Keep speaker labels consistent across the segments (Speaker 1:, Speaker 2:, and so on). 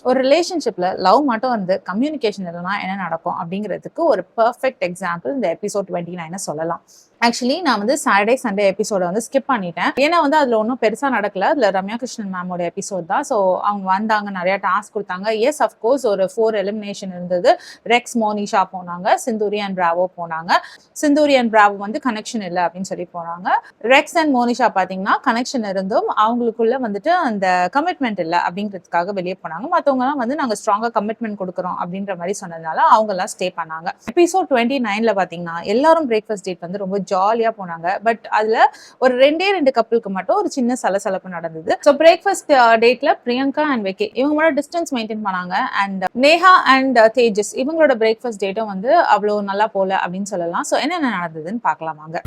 Speaker 1: ஒரு ரிலேஷன்ஷிப்ல லவ் மட்டும் வந்து கம்யூனிகேஷன் இல்லைனா என்ன நடக்கும் அப்படிங்கிறதுக்கு ஒரு பெர்ஃபெக்ட் எக்ஸாம்பிள் இந்த எபிசோட் 29 சொல்லலாம். ஆக்சுவலி நான் வந்து சாட்டர்டே சண்டே எபிசோட வந்து ஸ்கிப் பண்ணிட்டேன். ஏன்னா வந்து அதுல ஒன்றும் பெருசா நடக்கல. அதுல ரம்யா கிருஷ்ணன் மேமோட எபிசோட் தான். ஸோ அவங்க வந்தாங்க, நிறைய டாஸ்க் கொடுத்தாங்க. எஸ் அஃப்கோர்ஸ் ஒரு 4 எலிமினேஷன் இருந்தது. ரெக்ஸ், மோனிஷா போனாங்க, சிந்தூரி அண்ட் பிராவோ போனாங்க. சிந்தூரி அண்ட் பிராவோ வந்து கனெக்ஷன் இல்லை அப்படின்னு சொல்லி போனாங்க. ரெக்ஸ் அண்ட் மோனிஷா பாத்தீங்கன்னா கனெக்ஷன் இருந்தும் அவங்களுக்குள்ள வந்துட்டு அந்த கமிட்மெண்ட் இல்லை அப்படிங்கிறதுக்காக வெளியே போனாங்க. மற்றவங்கலாம் வந்து நாங்க ஸ்ட்ராங்கா கமிட்மெண்ட் கொடுக்குறோம் அப்படின்ற மாதிரி சொன்னதுனால அவங்க எல்லாம் ஸ்டே பண்ணாங்க. எபிசோட் 29 பாத்தீங்கன்னா எல்லாரும் பிரேக்ஃபாஸ்ட் டேட் வந்து ரொம்ப ஜாலியா போனாங்க. பட் அதுல ஒரு 2 கப்பலுக்கு மட்டும் ஒரு சின்ன சலசலப்பு நடந்தது. ஸோ பிரேக்ஃபாஸ்ட் டேட்ல பிரியங்கா அண்ட் வெக்கி இவங்க மட்டும் டிஸ்டன்ஸ் மெயின்டைன் பண்ணாங்க. அண்ட் நேஹா அண்ட் தேஜஸ் இவங்களோட பிரேக்ஃபாஸ்ட் டேட்டும் வந்து அவ்வளவு நல்லா போல அப்படின்னு சொல்லலாம். ஸோ என்னென்ன நடந்ததுன்னு பார்க்கலாம் வாங்க.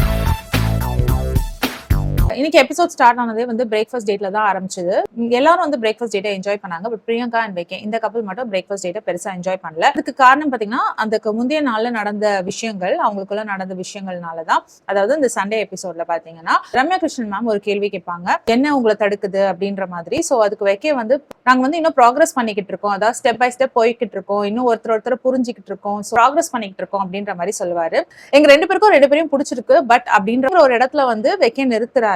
Speaker 1: இன்னைக்கு எபிசோட் ஸ்டார்ட் ஆனதே வந்து பிரேக்ஃபாஸ்ட் டேட்ல தான் ஆரம்பிச்சது. எல்லாரும் வந்து பிரேக்ஃபாஸ்ட் டேட்டை என்ஜாய் பண்ணாங்க. பட் பிரியங்கா அண்ட் வெக்கி இந்த கப்பல் மட்டும் பிரேக்ஃபாஸ்ட் டேட்டை பெருசா என்ஜாய் பண்ணல. அதுக்கு காரணம் பாத்தீங்கன்னா அந்த முந்தைய நாள்ல நடந்த விஷயங்கள், அவங்களுக்குள்ள நடந்த விஷயங்கள்னாலதான். அதாவது இந்த சண்டே எபிசோட்ல பாத்தீங்கன்னா ரம்யா கிருஷ்ணன் மேம் ஒரு கேள்வி கேட்பாங்க, என்ன உங்களை தடுக்குது அப்படின்ற மாதிரி. சோ அதுக்கு வெக்கே வந்து நாங்க வந்து இன்னும் ப்ராக்ரஸ் பண்ணிக்கிட்டு இருக்கோம், அதாவது ஸ்டெப் பை ஸ்டெப் போய்கிட்டு இருக்கோம், இன்னும் ஒருத்தர் புரிஞ்சுக்கிட்டு இருக்கோம், ப்ராக்ரஸ் பண்ணிக்கிட்டு இருக்கோம் அப்படின்ற மாதிரி சொல்லுவாரு. எங்க 2 பேரையும் பிடிச்சிருக்கு. பட் அப்படின்ற ஒரு இடத்துல வந்து வெக்கே நிறுத்துறாரு.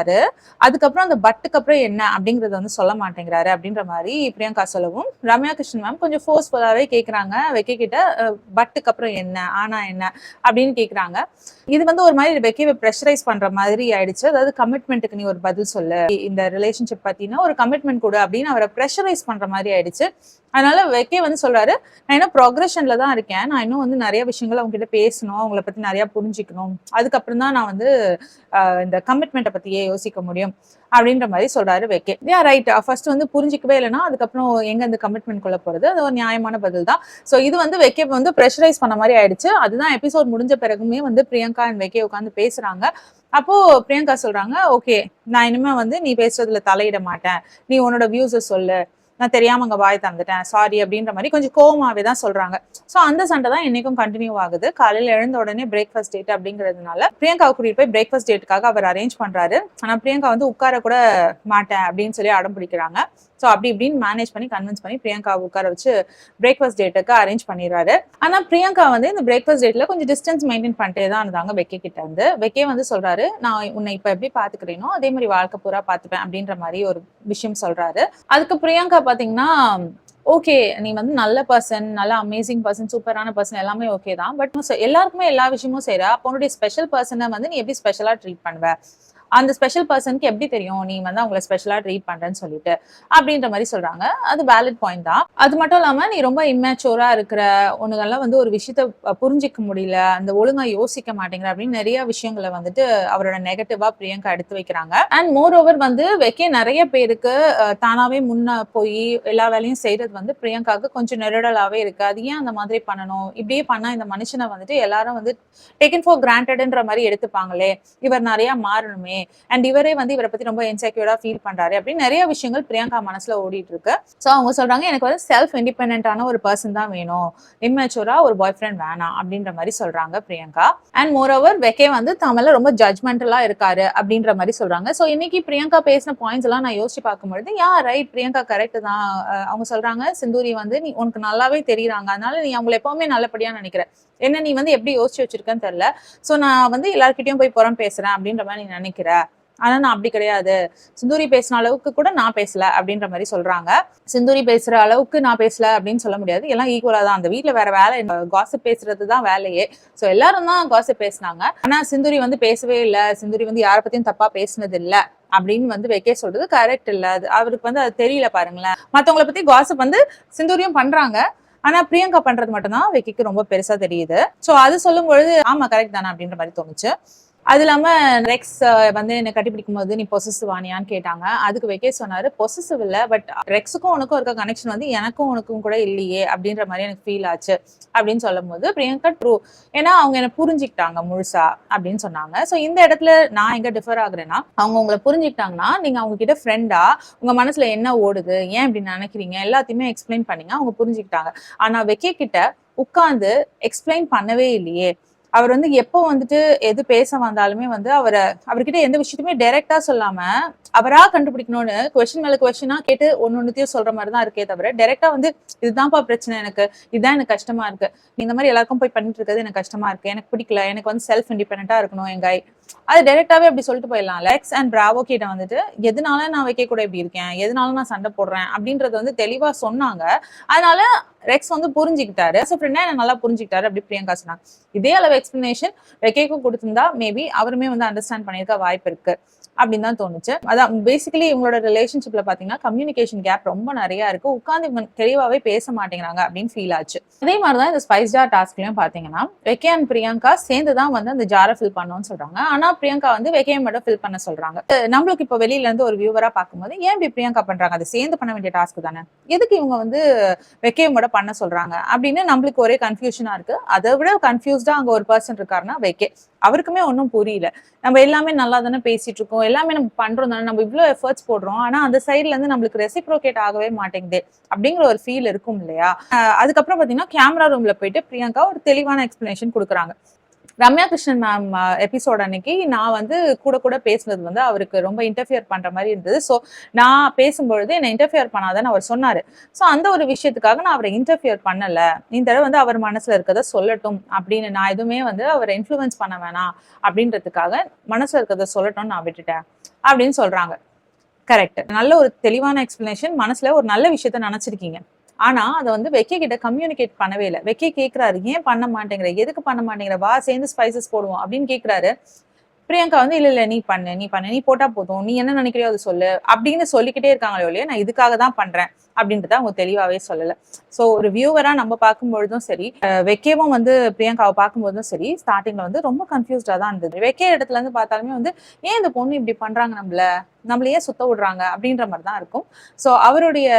Speaker 1: அதுக்கப்புறம் அந்த பட்டுக்கு அப்புறம் என்ன அப்படிங்கறத வந்து சொல்ல மாட்டேங்கிறாரு அப்படின்ற மாதிரி பிரியங்கா சொல்லவும் ரம்யா கிருஷ்ணன் மேம் கொஞ்சம் ஃபோர்ஸ்ஃபுல்லாவே கேக்குறாங்க வெக்கே கிட்ட, பட்டுக்கு அப்புறம் என்ன, ஆனா என்ன அப்படின்னு கேக்குறாங்க. இது வந்து ஒரு மாதிரி வெக்கேவை ப்ரெஷரைஸ் பண்ற மாதிரி ஆயிடுச்சு. அதாவது கமிட்மெண்ட்டுக்கு நீ ஒரு பதில் சொல்லு, இந்த ரிலேஷன்ஷிப் பத்தினா ஒரு கமிட்மெண்ட் கொடு அப்படின்னு அவரை ப்ரெஷரைஸ் பண்ற மாதிரி ஆயிடுச்சு. அதனால வெக்கே வந்து சொல்றாரு, நான் இன்னும் ப்ராக்ரஷன்ல தான் இருக்கேன், நான் இன்னும் வந்து நிறைய விஷயங்கள் அவங்க கிட்ட பேசணும், அவங்கள பத்தி நிறைய புரிஞ்சுக்கணும், அதுக்கப்புறம் தான் நான் வந்து இந்த கமிட்மெண்ட்டை பத்தியே யோசிக்க முடியும் அப்படின்ற மாதிரி சொல்றாரு வெக்கே. ரைட், ஃபர்ஸ்ட் வந்து புரிஞ்சிக்கவே இல்லைன்னா அதுக்கப்புறம் எங்க இந்த கமிட்மெண்ட் கொள்ள போறது, அது ஒரு நியாயமான பதில் தான். சோ இது வந்து வெக்கே வந்து ப்ரெஷரைஸ் பண்ண மாதிரி ஆயிடுச்சு. அதுதான் எபிசோட் முடிஞ்ச பிறகுமே வந்து பிரியங்கா அண்ட் வெக்கே உட்காந்து பேசுறாங்க. அப்போ பிரியங்கா சொல்றாங்க, ஓகே நான் இனிமே வந்து நீ பேசுறதுல தலையிட மாட்டேன், நீ உன்னோட வியூஸை சொல்லு, நான் தெரியாம அங்க வாய் தந்துட்டேன், சாரி அப்படின்ற மாதிரி கொஞ்சம் கோவமாவே தான் சொல்றாங்க. சோ அந்த சண்டை தான் இன்னைக்கும் கண்டினியூ ஆகுது. காலையில எழுந்த உடனே பிரேக்ஃபாஸ்ட் டேட் அப்படிங்கிறதுனால பிரியங்காவை கூட்டிட்டு போய் பிரேக்ஃபாஸ்ட் டேட்டுக்காக அவர் அரேஞ்ச் பண்றாரு. ஆனா பிரியங்கா வந்து உட்கார கூட மாட்டேன் அப்படின்னு சொல்லி அடம் பிடிக்கிறாங்க. ஸோ அப்படி இப்படின்னு மேனேஜ் பண்ணி கன்வின்ஸ் பண்ணி பிரியங்காவை உட்கார வச்சு பிரேக்ஃபாஸ்ட் டேட்டுக்கு அரேஞ்ச் பண்ணிடுறாரு. ஆனா பிரியங்கா வந்து இந்த பிரேக்ஃபாஸ்ட் டேட்ல கொஞ்சம் டிஸ்டன்ஸ் மெயின்டைன் பண்ணிட்டே தான் இருந்தாங்க வெக்கே கிட்ட இருந்து. வெக்கே வந்து சொல்றாரு, நான் உன்னை இப்ப எப்படி பாத்துக்கிறேனோ அதே மாதிரி வாழ்க்கை பூரா பாத்துப்பேன் அப்படின்ற மாதிரி ஒரு விஷயம் சொல்றாரு. அதுக்கு பிரியங்கா பாத்தீங்கன்னா, ஓகே நீ வந்து நல்ல பர்சன், நல்ல அமேசிங் பர்சன், சூப்பரான பர்சன், எல்லாமே ஓகே தான். பட் எல்லாருக்குமே எல்லா விஷயமும் செய்யற, அப்போ உன்னுடைய ஸ்பெஷல் பர்சனை வந்து நீ எப்படி ஸ்பெஷலா ட்ரீட் பண்ணுவ, அந்த ஸ்பெஷல் பர்சனுக்கு எப்படி தெரியும் நீ வந்து அவங்களை ஸ்பெஷலா ட்ரீட் பண்றேன்னு சொல்லிட்டு அப்படின்ற மாதிரி சொல்றாங்க. அது வேலிட் பாயிண்ட் தான். அது மட்டும் இல்லாம நீ ரொம்ப இம்மேச்சூரா இருக்கிற, உனக்கெல்லாம் வந்து ஒரு விஷயத்த புரிஞ்சிக்க முடியல, அந்த ஒழுங்கா யோசிக்க மாட்டேங்கிற அப்படின்னு நிறைய விஷயங்களை வந்துட்டு அவரோட நெகட்டிவா பிரியங்கா எடுத்து வைக்கிறாங்க. அண்ட் மோர் ஓவர் வந்து வெக்கே நிறைய பேருக்கு தானாவே முன்ன போய் எல்லா வேலையும் செய்யறது வந்து பிரியங்காவுக்கு கொஞ்சம் நெருடலாவே இருக்கு. அது ஏன் அந்த மாதிரி பண்ணணும், இப்படியே பண்ணா இந்த மனுஷனை வந்துட்டு எல்லாரும் வந்து டேக்கன் ஃபார் கிராண்டட்ன்ற மாதிரி எடுத்துப்பாங்களே, இவர் நிறைய மாறணுமே, அண்ட் இவரே வந்து இவரை பத்தி ரொம்ப இன்செக்யூரா ஃபீல் பண்றாரு அப்படின்னு நிறைய விஷயங்கள் பிரியங்கா மனசுல ஓடிட்டு இருக்கு. சோ அவங்க சொல்றாங்க, எனக்கு வந்து செல்ஃப் இண்டிபெண்டன்டான ஒரு பர்சன் தான் வேணும், இம்மேச்சூரா ஒரு பாய் ஃப்ரெண்ட் வேணாம் அப்படின்ற மாதிரி சொல்றாங்க பிரியங்கா. அண்ட் மோர் ஓவர் வெக்கே வந்து தமிழ்ல ரொம்ப ஜட்மெண்டலா இருக்காரு அப்படின்ற மாதிரி சொல்றாங்க. சோ இன்னைக்கு பிரியங்கா பேசின பாயிண்ட்ஸ் எல்லாம் நான் யோசிச்சு பார்க்கும்பொழுது ரைட், பிரியங்கா கரெக்ட் தான். அவங்க சொல்றாங்க, சிந்தூரி வந்து நீ உனக்கு நல்லாவே தெரியுறாங்க, அதனால நீ அவங்களை எப்பவுமே நல்லபடியா நினைக்கிற, என்ன நீ வந்து எப்படி யோசிச்சு வச்சிருக்கன்னு தெரியல, சோ நான் வந்து எல்லார்கிட்டயும் போய் புறம் பேசுறேன் அப்படின்ற மாதிரி நீ நினைக்கிற, ஆனா நான் அப்படி கிடையாது, சிந்தூரி பேசின அளவுக்கு கூட நான் பேசல அப்படின்ற மாதிரி சொல்றாங்க. சிந்தூரி பேசுற அளவுக்கு நான் பேசல அப்படின்னு சொல்ல முடியாது, எல்லாம் ஈக்குவலா தான். அந்த வீட்டுல வேற வேலை காசிப் பேசுறதுதான் வேலையே. சோ எல்லாரும் தான் காசிப் பேசினாங்க, ஆனா சிந்தூரி வந்து பேசவே இல்லை, சிந்தூரி வந்து யாரை பத்தியும் தப்பா பேசினது இல்ல அப்படின்னு வந்து வெக்கே சொல்றது கரெக்ட் இல்ல. அது அவருக்கு வந்து அது தெரியல பாருங்களேன். மத்தவங்களை பத்தி காசிப் வந்து சிந்தூரியும் பண்றாங்க, ஆனா பிரியங்கா பண்றது மட்டும்தான் வெக்கிக்கு ரொம்ப பெருசா தெரியுது. சோ அது சொல்லும் பொழுது ஆமா கரெக்ட் தானே அப்படின்ற மாதிரி தோணுச்சு. அது இல்லாம ரெக்ஸ் வந்து என்ன கட்டிப்பிடிக்கும் போது நீ பொசசிவ் ஆனியான்னு கேட்டாங்க. அதுக்கு வெக்கே சொன்னாரு, பொசசிவ் இல்ல, பட் ரெக்ஸுக்கும் உனக்கும் இருக்க கனெக்ஷன் வந்து எனக்கும் உனக்கும் கூட இல்லையே அப்படின்ற மாதிரி எனக்கு ஃபீல் ஆச்சு அப்படின்னு சொல்லும் போது பிரியங்கா ட்ரூ, ஏன்னா அவங்க என்ன புரிஞ்சுக்கிட்டாங்க முழுசா அப்படின்னு சொன்னாங்க. சோ இந்த இடத்துல நான் எங்க டிஃபர் ஆகுறேன்னா, அவங்க உங்களை புரிஞ்சுக்கிட்டாங்கன்னா நீங்க அவங்க கிட்ட ஃப்ரெண்டா உங்க மனசுல என்ன ஓடுது, ஏன் இப்படி நினைக்கிறீங்க, எல்லாத்தையுமே எக்ஸ்பிளைன் பண்ணீங்க, அவங்க புரிஞ்சுக்கிட்டாங்க. ஆனா வெக்கே கிட்ட உட்கார்ந்து எக்ஸ்பிளைன் பண்ணவே இல்லையே, அவர் வந்து எப்போ வந்துட்டு எது பேச வந்தாலுமே வந்து அவர்கிட்ட எந்த விஷயத்தையுமே டைரக்டா சொல்லாம அவரா கண்டுபிடிக்கணும்னு கொஸ்டின் மேல கொஸ்டினா கேட்டு ஒன்னொன்னுத்தையும் சொல்ற மாதிரிதான் இருக்கே தவிர டைரக்டா வந்து இதுதான்ப்பா பிரச்சனை, எனக்கு இதுதான் எனக்கு கஷ்டமா இருக்கு, இந்த மாதிரி எல்லாருக்கும் போய் பண்ணிட்டு இருக்கிறது எனக்கு கஷ்டமா இருக்கு, எனக்கு பிடிக்கல, எனக்கு வந்து செல்ஃப் இண்டிபெண்டா இருக்கணும் என் கை, அது டைரக்டாவே அப்படி சொல்லிட்டு போயிடலாம். லெக்ஸ் அண்ட் பிராவோ கிட்ட வந்துட்டு எதனால நான் வைக்க கூட இப்படி இருக்கேன், எதனால நான் சண்டை போடுறேன் அப்படின்றது வந்து தெளிவா சொன்னாங்க. அதனால ரெக்ஸ் வந்து புரிஞ்சுக்கிட்டாரு. என்ன நல்லா புரிஞ்சுக்கிட்டாரு அப்படி பிரியங்கா சொன்னாங்க. இதே அளவு எக்ஸ்பிளனேஷன் வெக்கேக்கும் கொடுத்திருந்தா மேபி அவருமே வந்து அண்டர்ஸ்டாண்ட் பண்ணிருக்க வாய்ப்பு இருக்கு அப்படின்னு தான் தோணுச்சு. அதான் பேசிக்கலி இவங்களோட ரிலேஷன்ஷிப்ல பாத்தீங்கன்னா கம்யூனிகேஷன் கேப் ரொம்ப நிறைய இருக்கு. உட்கார்ந்து இவங்க தெளிவாவே பேச மாட்டேங்கிறாங்க அப்படின்னு ஃபீல் ஆச்சு. அதே மாதிரிதான் இந்த ஸ்பைஸ் ஜார் டாஸ்க்லயும் பாத்தீங்கன்னா வெக்கே அண்ட் பிரியங்கா சேர்ந்துதான் வந்து அந்த ஜாரை ஃபில் பண்ணணும்னு சொல்றாங்க. ஆனா பிரியங்கா வந்து வெக்கையை மட்டும் ஃபில் பண்ண சொல்றாங்க. நம்மளுக்கு இப்ப வெளியில இருந்து ஒரு வியூவரா பார்க்கும்போது ஏன் இப்படி பிரியங்கா பண்றாங்க, அது சேர்ந்து பண்ண வேண்டிய டாஸ்க் தானே, எதுக்கு இவங்க வந்து வெக்கையை மட்டும் பண்ண சொல்றாங்க அப்படின்னு நம்மளுக்கு ஒரே கன்ஃபியூஷனா இருக்கு. அதை விட கன்ஃபியூஸ்டா அங்க ஒரு பர்சன் இருக்காருன்னா வெக்கே. அவருக்குமே ஒன்றும் புரியல. நம்ம எல்லாமே நல்லா தானே பேசிட்டு இருக்கோம், எல்லாமே நம்ம பண்றோம் தானே, நம்ம இவ்வளவு எஃபர்ட்ஸ் போடுறோம், ஆனா அந்த சைட்ல இருந்து நம்மளுக்கு ரெசிப்ரோகேட் ஆகவே மாட்டேங்குது அப்படிங்கிற ஒரு ஃபீல் இருக்கும் இல்லையா. அதுக்கப்புறம் பாத்தீங்கன்னா கேமரா ரூம்ல போயிட்டு பிரியங்கா ஒரு தெளிவான எக்ஸ்பிளனேஷன் கொடுக்குறாங்க. ரம்யா கிருஷ்ணன் மேம் எபிசோட் அன்னைக்கு நான் வந்து கூட கூட பேசுனது வந்து அவருக்கு ரொம்ப இன்டர்ஃபியர் பண்ற மாதிரி இருந்தது. ஸோ நான் பேசும்பொழுது என்னை இன்டர்ஃபியர் பண்ணாதன்னு அவர் சொன்னாரு. ஸோ அந்த ஒரு விஷயத்துக்காக நான் அவரை இன்டர்ஃபியர் பண்ணல, இந்த தடவை வந்து அவர் மனசுல இருக்கிறத சொல்லட்டும் அப்படின்னு, நான் எதுவுமே வந்து அவரை இன்ஃப்ளூயன்ஸ் பண்ண வேணாம் அப்படின்றதுக்காக மனசுல இருக்கிறத சொல்லட்டும்னு நான் விட்டுட்டேன் அப்படின்னு சொல்றாங்க. கரெக்ட், நல்ல ஒரு தெளிவான எக்ஸ்பிளனேஷன். மனசுல ஒரு நல்ல விஷயத்த நினைச்சிருக்கீங்க, ஆனா அதை வந்து வெக்கே கிட்ட கம்யூனிகேட் பண்ணவே இல்லை. வெக்கே கேட்கிறாரு, ஏன் பண்ண மாட்டேங்கிற, எதுக்கு பண்ண மாட்டேங்கிற, வா சேர்ந்து ஸ்பைசஸ் போடுவோம் அப்படின்னு கேட்கிறாரு. பிரியங்கா வந்து இல்ல நீ பண்ணு நீ போட்டா போதும், நீ என்ன நினைக்கிறியோ அதை சொல்லு அப்படின்னு சொல்லிக்கிட்டே இருக்காங்களோ இல்லையா, நான் இதுக்காக தான் பண்றேன் அப்படின்றத அவங்க தெளிவாவே சொல்லல. சோ ஒரு வியூவரா நம்ம பார்க்கும்பொழுதும் சரி, வெக்கேவும் வந்து பிரியங்காவை பார்க்கும்போதும் சரி, ஸ்டார்டிங்ல வந்து ரொம்ப கன்ஃபியூஸ்டா தான் இருந்தது. வெக்கே இடத்துல இருந்து பார்த்தாலுமே வந்து ஏன் இந்த பொண்ணு இப்படி பண்றாங்க, நம்மள ஏன் சுத்த விடுறாங்க அப்படின்ற மாதிரி தான் இருக்கும். சோ அவருடைய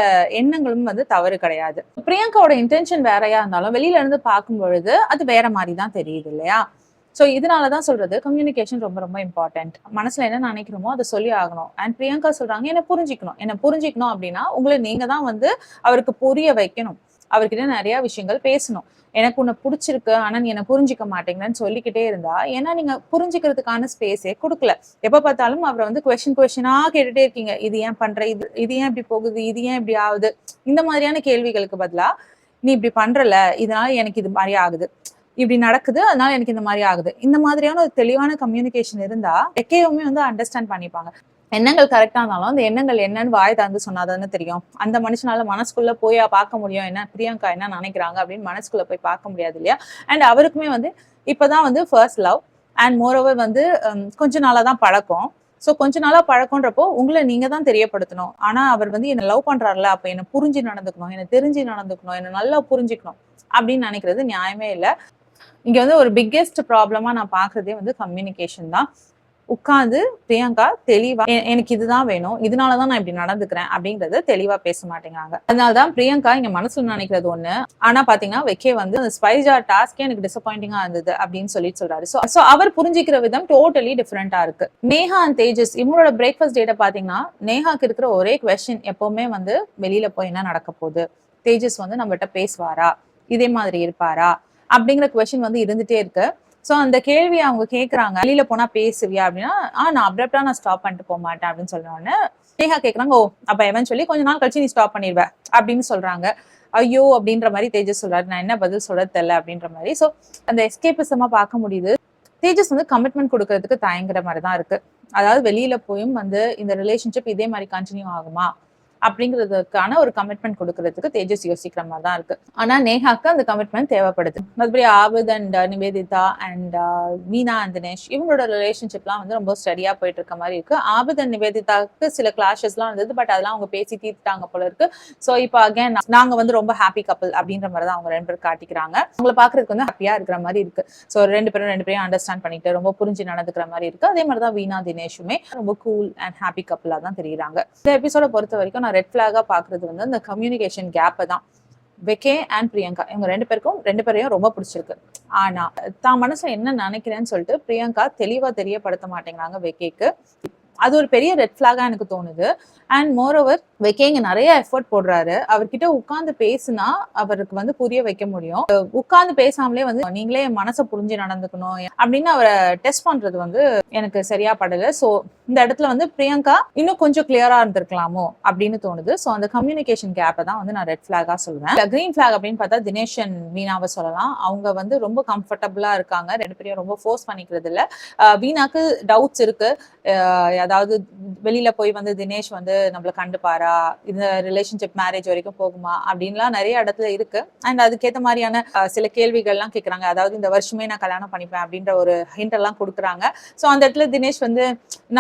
Speaker 1: எண்ணங்களும் வந்து தவறு கிடையாது. பிரியங்காவோட இன்டென்ஷன் வேறையா இருந்தாலும் வெளியில இருந்து பார்க்கும் பொழுது அது வேற மாதிரி தான் தெரியுது இல்லையா. ஸோ இதனாலதான் சொல்றது கம்யூனிகேஷன் ரொம்ப ரொம்ப இம்பார்ட்டன்ட். மனசுல என்ன நினைக்கிறோமோ அதை சொல்லி ஆகணும். அண்ட் பிரியங்கா சொல்றாங்க என்ன புரிஞ்சுக்கணும் அப்படின்னா உங்களை நீங்க தான் வந்து அவருக்கு புரிய வைக்கணும், அவர்கிட்ட நிறைய விஷயங்கள் பேசணும். எனக்கு உன்னை பிடிச்சிருக்கு ஆனா நீ என்ன புரிஞ்சிக்க மாட்டேங்கன்னு சொல்லிக்கிட்டே இருந்தா, ஏன்னா நீங்க புரிஞ்சுக்கிறதுக்கான ஸ்பேஸே கொடுக்கல. எப்ப பார்த்தாலும் அவரை வந்து கொஸ்டினா கேட்டுட்டே இருக்கீங்க, இது ஏன் பண்ற, இது ஏன் இப்படி போகுது, இது ஏன் இப்படி ஆகுது, இந்த மாதிரியான கேள்விகளுக்கு பதிலா நீ இப்படி பண்றல, இதனால எனக்கு இது மாதிரி ஆகுது, இப்படி நடக்குது அதனால எனக்கு இந்த மாதிரி ஆகுது, இந்த மாதிரியான ஒரு தெளிவான கம்யூனிகேஷன் இருந்தா எக்கையுமே வந்து அண்டர்ஸ்டாண்ட் பண்ணிப்பாங்க. எண்ணங்கள் கரெக்டா இருந்தாலும் அந்த எண்ணங்கள் என்னன்னு வாய் தந்து சொன்னாதானே தெரியும். அந்த மனுஷனால மனசுக்குள்ள போய் பார்க்க முடியும் என்ன பிரியங்கா என்ன நினைக்கிறாங்க அப்படின்னு மனசுக்குள்ள போய் பார்க்க முடியாது இல்லையா. அண்ட் அவருக்குமே வந்து இப்பதான் வந்து ஃபர்ஸ்ட் லவ் அண்ட் மோரோவர் வந்து கொஞ்ச நாளா தான் பழக்கம். ஸோ கொஞ்ச நாளா பழக்கம்ன்றப்போ உங்களை நீங்க தான் தெரியப்படுத்தணும். ஆனா அவர் வந்து என்ன லவ் பண்றாருல, அப்ப என்ன புரிஞ்சு நடந்துக்கணும், என்ன தெரிஞ்சு நடந்துக்கணும், என்ன நல்லா புரிஞ்சுக்கணும் அப்படின்னு நினைக்கிறது நியாயமே இல்லை. இங்க வந்து ஒரு பிக்கெஸ்ட் ப்ராப்ளமா நான் பாக்குறதே வந்து கம்யூனிகேஷன் தான். உட்கார்ந்து பிரியங்கா தெளிவா எனக்கு இதுதான் வேணும், இதனாலதான் நான் இப்படி நடந்துக்கிறேன் அப்படிங்கறது தெளிவா பேச மாட்டேங்கிறாங்க. அதனாலதான் பிரியங்கா இங்க மனசுல நினைக்கிறது ஒண்ணு, ஆனா பாத்தீங்கன்னா வெக்கே வந்து அந்த ஸ்பைஸ் ஜார் டாஸ்கே எனக்கு டிசப்பாயிண்டிங்கா இருந்தது அப்படின்னு சொல்றாரு. சோ அவர் புரிஞ்சுக்கிற விதம் டோட்டலி டிஃபரெண்டா இருக்கு. நேஹா அண்ட் தேஜஸ் இவங்களோட பிரேக்ஃபாஸ்ட் டேட்டை பாத்தீங்கன்னா நேஹாக்கு இருக்கிற ஒரே கொஸ்டின் எப்பவுமே வந்து வெளியில போய் என்ன நடக்க போகுது, தேஜஸ் வந்து நம்மகிட்ட பேசுவாரா, இதே மாதிரி இருப்பாரா அப்படிங்கிற கொஸ்டின் வந்து இருந்துட்டே இருக்கு. சோ அந்த கேள்வியை அவங்க கேட்கறாங்க, வெளியில போனா பேசுவியா அப்படின்னா நான் அப்ரப்டா நான் ஸ்டாப் பண்ணிட்டு போக மாட்டேன் அப்படின்னு சொன்னோடனே நேஹா கேட்கறாங்க, ஓ அப்ப எவன் சொல்லி கொஞ்ச நாள் கழிச்சு நீ ஸ்டாப் பண்ணிடுவ அப்படின்னு சொல்றாங்க. ஐயோ அப்படின்ற மாதிரி தேஜஸ் சொல்றாரு, நான் என்ன பதில் சொல்றது தெரியல அப்படின்ற மாதிரி. சோ அந்த எஸ்கேபிசமா பார்க்க முடியுது. தேஜஸ் வந்து கமிட்மெண்ட் கொடுக்கறதுக்கு தயங்குற மாதிரி தான் இருக்கு. அதாவது வெளியில போயும் வந்து இந்த ரிலேஷன்ஷிப் இதே மாதிரி கண்டினியூ ஆகுமா அப்படிங்கிறதுக்கான ஒரு கமிட்மெண்ட் கொடுக்கறதுக்கு தேஜஸ் யோசிக்கிற மாதிரி தான் இருக்கு. ஆனா நேஹாக்கு அந்த கமிட்மெண்ட் தேவைப்படுது. மறுபடியும் Abid and Nivedita and Meena and Dinesh இவங்களோட ரிலேஷன்ஷிப்லாம் வந்து ரொம்ப ஸ்டடியா போயிட்டு இருக்க மாதிரி இருக்கு. ஆபித் அண்ட் நிவேதிதாக்கு சில கிளாஷஸ்லாம் இருந்தது, பட் அதெல்லாம் அவங்க பேசி தீர்த்துட்டாங்க போல இருக்கு. சோ இப்போ அகைன் நாங்க வந்து ரொம்ப ஹாப்பி கப்பல் அப்படின்ற மாதிரி தான் அவங்க ரெண்டு பேரும் காட்டிக்கிறாங்க. அவங்களை பாக்குறதுக்கு வந்து ஹாப்பியா இருக்கிற மாதிரி இருக்கு. சோ ரெண்டு பேரும் அண்டர்ஸ்டாண்ட் பண்ணிட்டு ரொம்ப புரிஞ்சு நடந்துக்கிற மாதிரி இருக்கு. அதே மாதிரிதான் வீணா தினேஷுமே ரொம்ப கூல் அண்ட் ஹாப்பி கப்பலா தான் தெரியுறாங்க. இந்த எபிசோட பொறுத்த வரைக்கும் ரெட் பிளாகா பாக்குறது வந்து அந்த கம்யூனிகேஷன் கேப்பை தான். வெக்கே அண்ட் பிரியங்கா இவங்க ரெண்டு பேரையும் ரொம்ப பிடிச்சிருக்கு. ஆனா தான் மனசுல என்ன நினைக்கிறேன்னு சொல்லிட்டு பிரியங்கா தெளிவா தெரியப்படுத்த மாட்டேங்கிறாங்க வெக்கேக்கு. அது ஒரு பெரிய ரெட் பிளாகா எனக்கு தோணுது. அண்ட் மோரோவர் வைக்க இங்க நிறைய எஃபர்ட் போடுறாரு. அவர்கிட்ட உட்கார்ந்து பேசினா அவருக்கு வந்து புரிய வைக்க முடியும். உட்கார்ந்து பேசாமலே வந்து நீங்களே என் மனசை புரிஞ்சு நடந்துக்கணும் அப்படின்னு அவரை டெஸ்ட் பண்றது வந்து எனக்கு சரியா படல. சோ இந்த இடத்துல வந்து பிரியங்கா இன்னும் கொஞ்சம் கிளியரா இருந்திருக்கலாமோ அப்படின்னு தோணுது. சோ அந்த கம்யூனிகேஷன் கேப்பை தான் வந்து நான் ரெட் பிளாகா சொல்லுவேன். கிரீன் பிளாக் அப்படின்னு பார்த்தா தினேஷ் அண்ட் வீணாவை சொல்லலாம். அவங்க வந்து ரொம்ப கம்ஃபர்டபுளா இருக்காங்க. 2 பேரையும் ரொம்ப ஃபோர்ஸ் பண்ணிக்கிறது இல்ல. வீணாக்கு டவுட்ஸ் இருக்கு. அதாவது வெளியில போய் வந்து தினேஷ் வந்து நம்மள கண்டுப்பாரா, இந்த ரிலேஷன்ஷிப் மேரேஜ் வரைக்கும் போகுமா அப்படின்லாம் நிறைய இடத்துல இருக்கு. அண்ட் அதுக்கேற்ற மாதிரியான சில கேள்விகள்லாம் கேட்குறாங்க. அதாவது இந்த வருஷமே நான் கல்யாணம் பண்ணிப்பேன் அப்படின்ற ஒரு ஹிண்ட் எல்லாம் கொடுக்குறாங்க. ஸோ அந்த இடத்துல தினேஷ் வந்து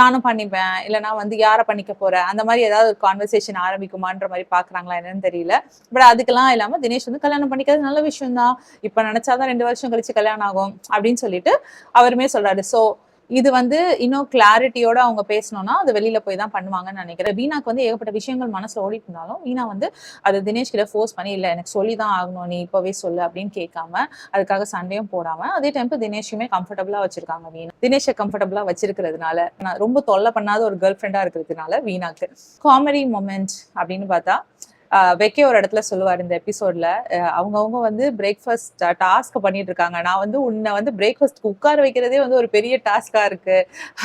Speaker 1: நானும் பண்ணிப்பேன், இல்லைனா வந்து யாரை பண்ணிக்க போறேன், அந்த மாதிரி ஏதாவது ஒரு கான்வர்சேஷன் ஆரம்பிக்குமான்ற மாதிரி பாக்குறாங்களா என்னன்னு தெரியல. பட் அதுக்கெல்லாம் இல்லாம தினேஷ் வந்து கல்யாணம் பண்ணிக்கிறது நல்ல விஷயம் தான், இப்ப நினைச்சாதான் 2 வருஷம் கழிச்சு கல்யாணம் ஆகும் அப்படின்னு சொல்லிட்டு அவருமே சொல்றாரு. ஸோ இது வந்து இன்னும் கிளாரிட்டியோட அவங்க பேசணும்னா அது வெளியில போய் தான் பண்ணுவாங்கன்னு நினைக்கிறேன். வீணாக்கு வந்து ஏகப்பட்ட விஷயங்கள் மனசுல ஓடிட்டு இருந்தாலும் வீணா வந்து அது தினேஷ் கிட்ட ஃபோர்ஸ் பண்ணி இல்ல எனக்கு சொல்லிதான் ஆகணும், நீ இப்பவே சொல்லு அப்படின்னு கேட்காம அதுக்காக சண்டையும் போடாம அதே டைம் தினேஷுமே கம்ஃபர்டபுளா வச்சிருக்காங்க. வீணா தினேஷை கம்ஃபர்டபுளா வச்சிருக்கிறதுனால நான் ரொம்ப தொல்லை பண்ணாத ஒரு கேர்ள் ஃப்ரெண்டா இருக்கிறதுனால வீணாக்கு காமெடி மொமெண்ட் அப்படின்னு பார்த்தா வெக்கே ஒரு இடத்துல சொல்லுவார் இந்த எபிசோட்ல, அவங்கவுங்க வந்து பிரேக்ஃபாஸ்ட் டாஸ்க் பண்ணிட்டு இருக்காங்க, நான் வந்து உன்னை வந்து பிரேக்ஃபாஸ்ட்க்கு உட்கார வைக்கிறதே வந்து ஒரு பெரிய டாஸ்கா இருக்கு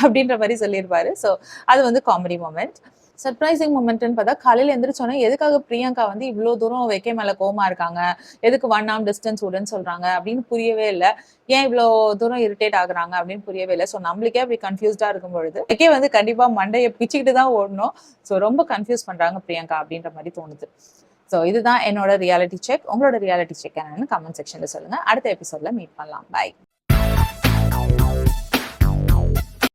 Speaker 1: அப்படின்ற மாதிரி சொல்லியிருப்பாரு. ஸோ அது வந்து காமெடி மொமெண்ட். சர்ப்ரைசிங் மொமெண்ட்னு பார்த்தா காலையில எந்திரிச்சோன்னே எதுக்காக பிரியங்கா வந்து இவ்வளோ தூரம் வைக்க மேல கோமா இருக்காங்க, எதுக்கு 1 hour டிஸ்டன்ஸ் விடுன்னு சொல்றாங்க அப்படின்னு புரியவே இல்லை. ஏன் இவ்வளோ தூரம் இரிட்டேட் ஆகுறாங்க அப்படின்னு புரியவே இல்லை. ஸோ நம்மளுக்கே அப்படி கன்ஃபியூஸ்டா இருக்கும் பொழுது வைக்கே வந்து கண்டிப்பா மண்டையை பிச்சுக்கிட்டு தான் ஓடணும். ஸோ ரொம்ப கன்ஃபியூஸ் பண்றாங்க பிரியங்கா அப்படின்ற மாதிரி தோணுது. ஸோ இதுதான் என்னோட ரியாலிட்டி செக். உங்களோட ரியாலிட்டி செக் என்னன்னு கமெண்ட் செக்ஷன்ல சொல்லுங்க. அடுத்த எபிசோட்ல மீட் பண்ணலாம். பை.